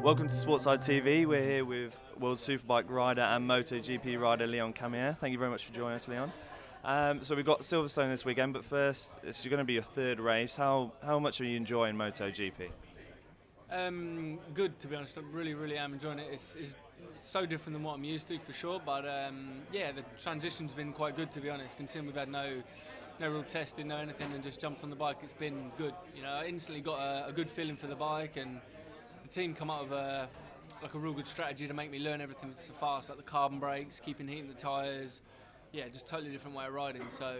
Welcome to Sportside TV. We're here with World Superbike rider and MotoGP rider Leon Camier. Thank you very much for joining us, Leon. So we've got Silverstone this weekend, but first, it's going to be your third race. How much are you enjoying MotoGP? Good, to be honest. I really am enjoying it. It's so different than what I'm used to, for sure. But yeah, the transition's been quite good, to be honest. Considering we've had no real testing, no anything, and just jumped on the bike, it's been good. You know, I instantly got a good feeling for the bike, and the team come up with a real good strategy to make me learn everything so fast, like the carbon brakes, keeping heat in the tyres. Yeah, just totally different way of riding. So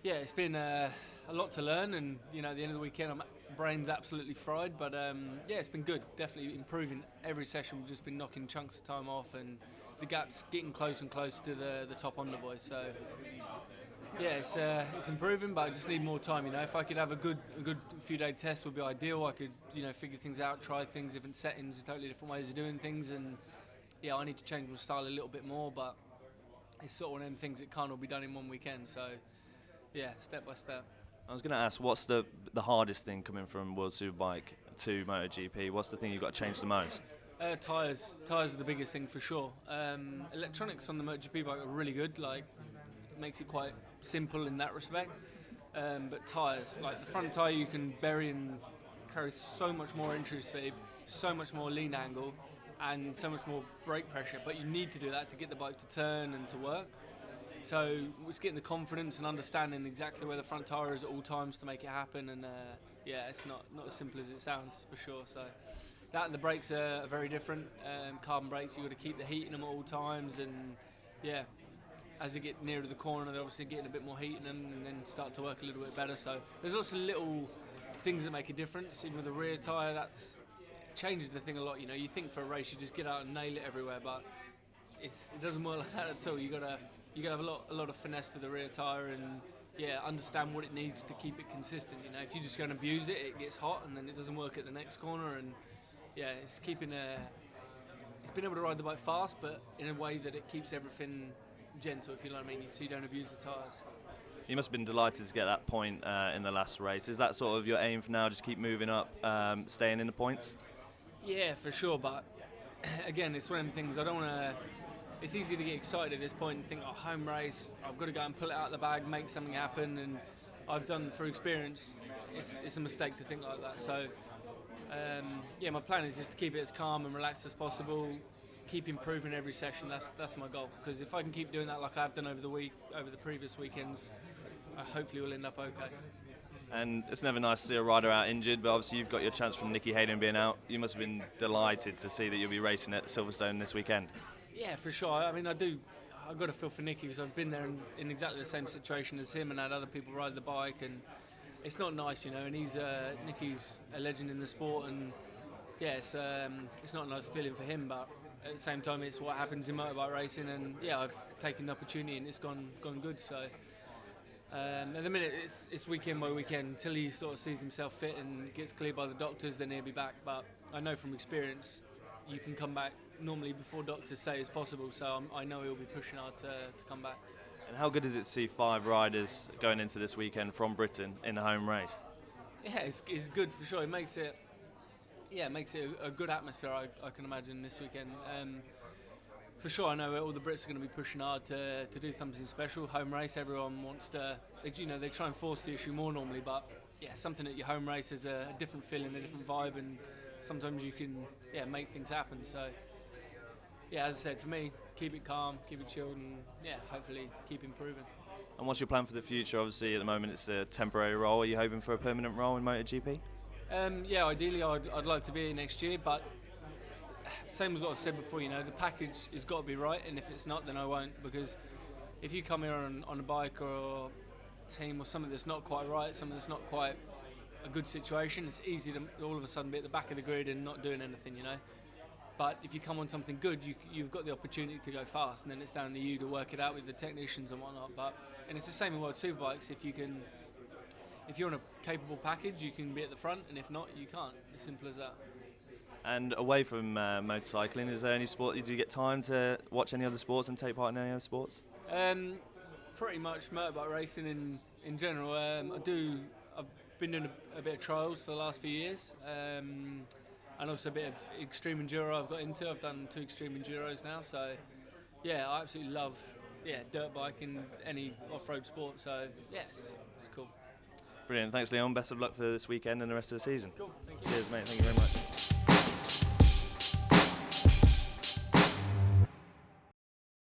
yeah, it's been a lot to learn, and you know, at the end of the weekend, my brain's absolutely fried. But yeah, it's been good. Definitely improving every session. We've just been knocking chunks of time off, and the gap's getting closer and closer to the top on the boys. So yeah, it's improving, but I just need more time. You know, if I could have a good few day test, would be ideal. I could, you know, figure things out, try things, different settings, totally different ways of doing things, and yeah, I need to change my style a little bit more. But it's sort of one of them things that can't all be done in one weekend. So yeah, step by step. I was going to ask, what's the hardest thing coming from World Superbike to MotoGP? What's the thing you've got to change the most? Tyres are the biggest thing for sure. Electronics on the MotoGP bike are really good. Like, makes it quite simple in that respect. But tyres, like the front tyre, you can bury and carry so much more entry speed, so much more lean angle, and so much more brake pressure. But you need to do that to get the bike to turn and to work. So it's getting the confidence and understanding exactly where the front tyre is at all times to make it happen. And yeah, it's not as simple as it sounds, for sure. So that and the brakes are very different. Carbon brakes, you've got to keep the heat in them at all times, and yeah, as you get nearer to the corner, they're obviously getting a bit more heat in them, and then start to work a little bit better. So there's lots of little things that make a difference. Even with the rear tyre, that's changes the thing a lot. You know, you think for a race you just get out and nail it everywhere, but it doesn't work like that at all. You gotta have a lot of finesse for the rear tyre, and yeah, understand what it needs to keep it consistent. You know, if you just go and abuse it, it gets hot, and then it doesn't work at the next corner. And yeah, it's been able to ride the bike fast, but in a way that it keeps everything gentle, if you know what I mean, so you don't abuse the tyres. You must have been delighted to get that point in the last race. Is that sort of your aim for now, just keep moving up, staying in the points? Yeah, for sure, but again, it's one of them things, I don't want to... It's easy to get excited at this point and think, oh, home race, I've got to go and pull it out of the bag, make something happen, and I've done, through experience, it's a mistake to think like that. So yeah, my plan is just to keep it as calm and relaxed as possible, keep improving every session. That's my goal, because if I can keep doing that like I've done over the previous weekends, hopefully we'll end up okay. And it's never nice to see a rider out injured, but obviously you've got your chance from Nicky Hayden being out. You must have been delighted to see that you'll be racing at Silverstone this weekend. Yeah, for sure. I mean, I've got to feel for Nicky, because I've been there in exactly the same situation as him and had other people ride the bike, and it's not nice, you know. And Nicky's a legend in the sport, and yeah, it's not a nice feeling for him, but at the same time, it's what happens in motorbike racing, and yeah, I've taken the opportunity and it's gone good. So at the minute, it's weekend by weekend until he sort of sees himself fit and gets cleared by the doctors. Then he'll be back. But I know from experience, you can come back normally before doctors say it's possible. So I know he'll be pushing hard to come back. And how good is it to see 5 riders going into this weekend from Britain in the home race? Yeah, it's good for sure. It makes it a good atmosphere, I can imagine, this weekend. For sure, I know all the Brits are going to be pushing hard to do something special. Home race, everyone wants to, you know, they try and force the issue more normally, but yeah, something at your home race is a different feeling, a different vibe, and sometimes you can make things happen. So yeah, as I said, for me, keep it calm, keep it chilled, and yeah, hopefully keep improving. And what's your plan for the future? Obviously, at the moment, it's a temporary role. Are you hoping for a permanent role in MotoGP? Yeah, ideally I'd like to be here next year, but same as what I've said before, you know, the package has got to be right, and if it's not, then I won't, because if you come here on a bike or a team or something that's not quite right, something that's not quite a good situation, it's easy to all of a sudden be at the back of the grid and not doing anything, you know. But if you come on something good, you've got the opportunity to go fast, and then it's down to you to work it out with the technicians and whatnot. And it's the same in World Superbikes. If you're on a capable package, you can be at the front, and if not, you can't. As simple as that. And away from motorcycling, is there any sport, do you get time to watch any other sports and take part in any other sports? Pretty much motorbike racing in general. I've been doing a bit of trials for the last few years. and also a bit of extreme enduro I've got into. I've done 2 extreme enduros now, so yeah, I absolutely love dirt bike in any off-road sport. So yes, it's cool. Brilliant. Thanks, Leon. Best of luck for this weekend and the rest of the season. Cool. Thank you. Cheers, mate. Thank you very much.